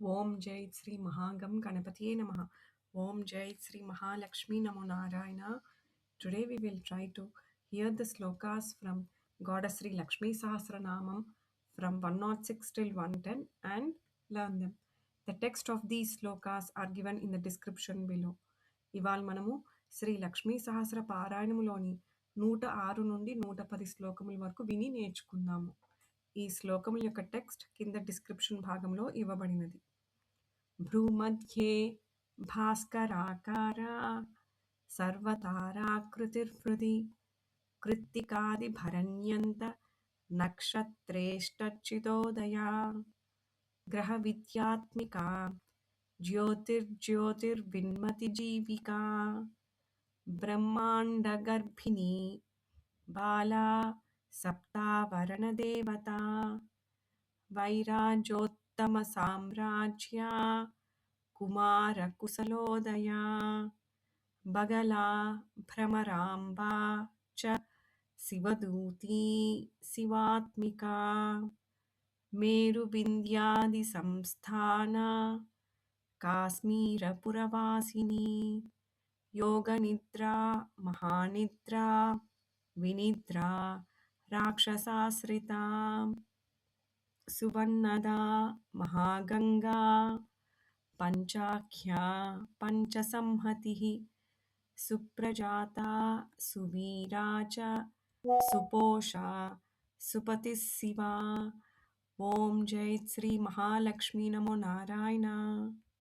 Om Jai Sri Mahagam Ganapatiye Namaha. Om Jai Sri Mahalakshmi Namo Narayana. Today we will try to hear the slokas from Goddess Sri Lakshmi Sahasranamam from 106 till 110 and learn them. The text of these slokas are given in the description below. ఇవాళ మనము శ్రీ లక్ష్మీ సహస్ర పారాయణములోని 106 నుండి 110 శ్లోకముల వరకు విని నేర్చుకుందాము. ఈ శ్లోకముల యొక్క text కింద description భాగంలో ఇవ్వబడినది. भ्रूमध्ये भास्कराकारा सर्वताराकृतिर्हृदि कृत्तिकादिभरण्यन्त नक्षत्रेष्टच्युतोदया ग्रहविद्यात्मिका ज्योतिर्ज्योतिर्विन्मतिजीविका ब्रह्माण्डगर्भिणी बाला सप्तावरणदेवता वैराजोत्तमसाम्राज्या कुमारकुसलोदया बगला भ्रमराम्बा च शिवदूती शिवात्मिका मेरुविन्द्यादिसंस्थाना काश्मीरपुरवासिनी योगनिद्रा महानिद्रा विनिद्रा राक्षसाश्रिता सुवर्णदा महागंगा पंचाख्या पंचसंहतिः सुप्रजाता सुवीरा च सुपोषा सुपतिः शिवा. ओम जय श्री महालक्ष्मी नमो नारायण.